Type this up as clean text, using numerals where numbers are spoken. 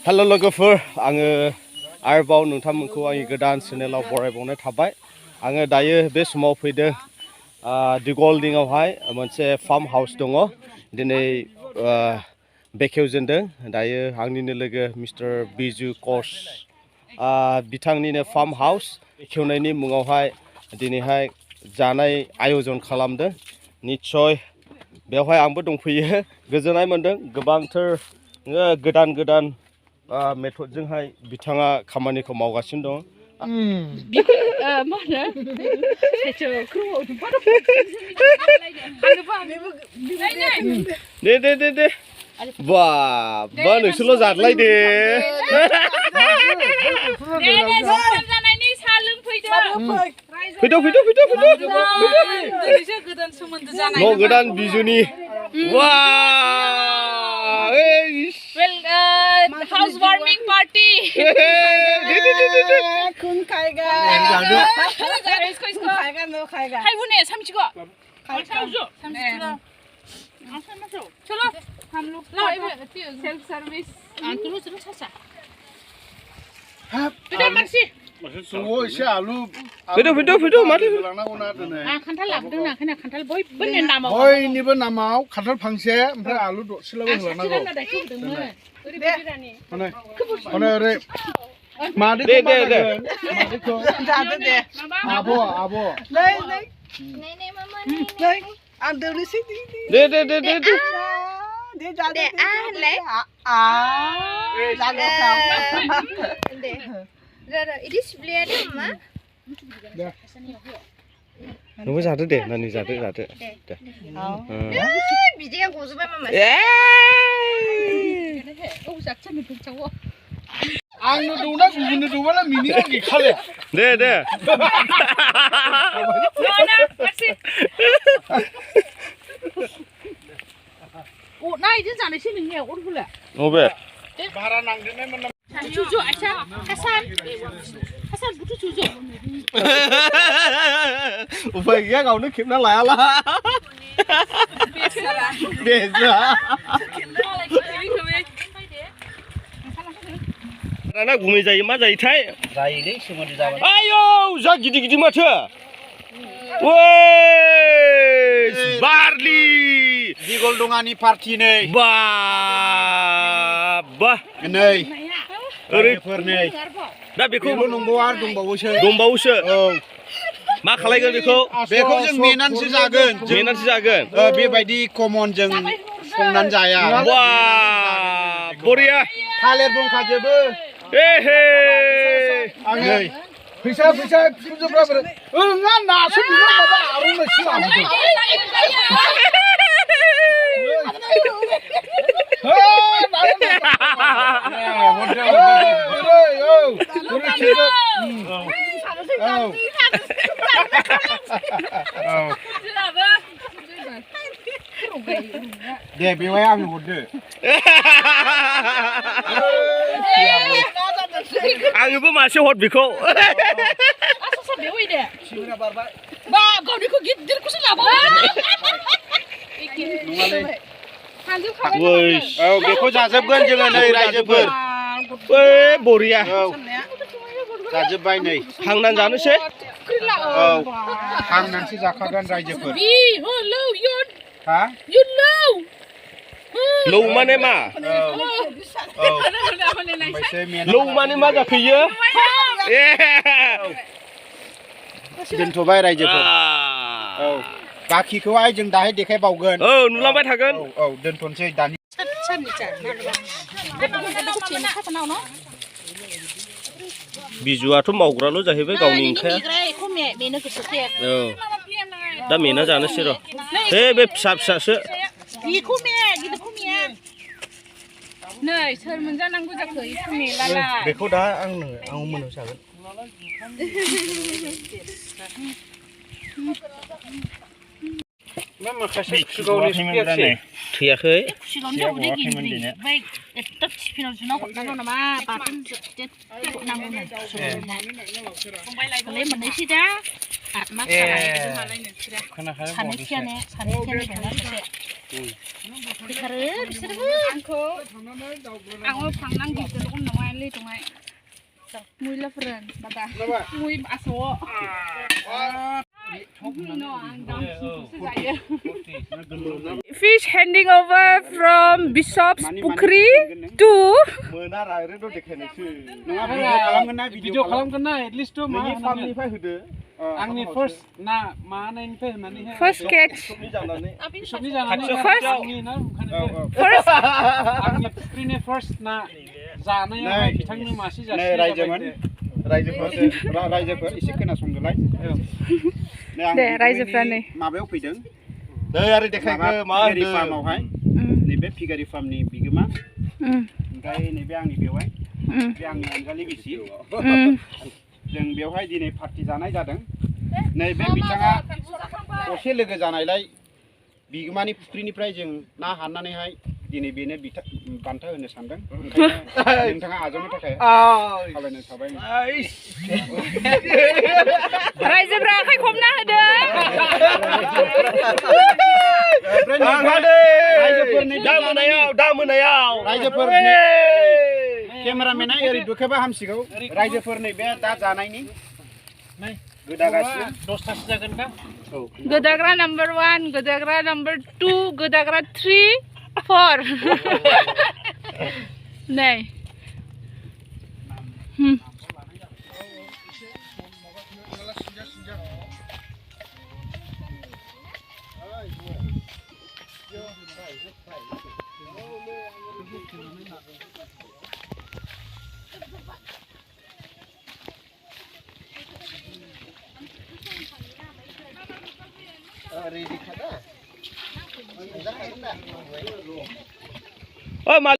Hello लोगोफोर आङो आरोबाव नोंथांमोनखौ आंनि गोदान चेनेलाव बरायबावनाय थाबाय आङो दायो बे समाव फैदों दिगलदिङावहाय मोनसे फार्म हाउस दङ दिनै बेखेवजेनदों दायो आंनिनो लोगो मिस्टार बिजु कच बिथांनिनो फार्म हाउस बेखेवनायनि मुङावहाय दिनैहाय जानाय आयोजन खालामदों निस्सय बेवहाय आंबो दंफैयो गोजोननाय मोनदों गोबांथार गोदान गोदान मेथडजोंहाय बिथाङा खामानिखौ मावगासिनो दं दे बा नोंसोरल' जादलायदे फैदो गोदान बिजुनि वा house warming party. Kun खाएगा इसको खाएगा नो खाएगा हाय बुने समझिको चलो हम लोग सेल्फ सर्विस आंतुलो चलो सासा बेटा मारसि सङो एसे आलु फैदो माथो लांनांगौ ना दिनै खान्थाल लाबोदों ना खोना खान्थाल बयनिबो नामाव बयनिबो नामाव खान्थाल फांसे ओमफ्राय आलु दरसेलाबो होलांनांगौ माने ओरै मादैखौ जादो दे आब' नै मामा नै आं दोननोसै दे जादो दे दे इदि सिब्लिया दे मा नोंबो जादो दे नानि जादो दे बिदिया गजोबबाय मामा औ जाखिनि फैचावो आंनो दौना गुबुननो दौबाला मिनिङा गैखाले दे ओ ना इदि जानोसै नोंनिया अरबुला अबे भारा नांदेरनायमोन जुजु आसा हासान बुथु जुजु उफाय गैया गावनो खेबना लायाला बेसरा दाना गुमै जायो मा जायोथाय जायोलै सोमोन्दो जाबाय आयौ जा गिदिर माथो ओइ बारलि दिगलदङानि पार्टि नै बा नै ओरैफोरनै दा बेखौ नंबावो आरो दंबावोसो औ मा खालायगोन बेखौ जों मेनानैसो जागोन बेबायदि कमन जों संनानै जाया बा बरिया थालिर दंखाजोबो आङो फैसा फुजोब्राबो ओङा नासो बिनो माबा आर'नाइसो लाबोदों दे बेवहाय आंनो हरदो आङोबो मासे हर बेखौ गिदिरखौसो लाबाव औ बेखौ जाजोबगोन जोङो नै रायजोफोर बरिया जाजोब्बाय नै हांनानै जानोसै औ हांनानैसो जाखागोन रायजोफोर हा लौ माने मा लौ माने मा जाखोयो दोनथ'बाय रायजोफोर औ बाखिखौहाय जों दाहाय देखायबावगोन औ नुलांबाय थागोन औ दोनथ'नोसै दानि बिजुआथ' मावग्राल' जाहैबाय गावनि ओंखाया औ दा मेना जानोसै र' बे फिसासो नै सोर मोनजानांगौ जाखो इखौ मेलाला बेखौ दा आं मोनाव जागोन मा माखासे थैयाखै सानै Angko, angko pangnang gitu loh nongai li tungai. Mui lah friend, bata. Mui aso. Fish handing over from bksbasutry to. Video kalamnai at least tuh mah. Angni first na mana ini pe mana ini First catch. First ni jalan ni First. angni na bukan First. angni ini first na जानाय आवहाय बिथांनो मासे जासि रायजोफोर एसे खोनासंदोलाय दे रायजोफ्रा नै माबायाव फैदों दै आरो देखायखो मा फिगारि फार्मावहाय नैबे फिगारि फार्मनि बिगोमा ओमफ्राय नैबे आंनि बेवहाय बे आंनि अनजालि बिसि जों बेवहाय दिनै पार्टि जानाय जादों नैबे बिथाङा असे लोगो जानायलाय बिगोमानि फुख्रिनिफ्राय जों ना हाननानैहाय दिनै बेनो बान्था होनो सानदों नोंथाङा आजावनो थाखाय खावलायनाय थाबाय रायजोफ्रा आखाइ खबना होदो दा मोनायाव रायजोफोर केमेरामेना ओरै दुखोबा हामसिगौ रायजोफोर नैबे दा जानायनि गोदागासिनो 10थासो जागोन दा गोदाग्रा नम्बर 1 गोदाग्रा नम्बर 2 गोदाग्रा 3 4 नै रेडी खादा ओ मा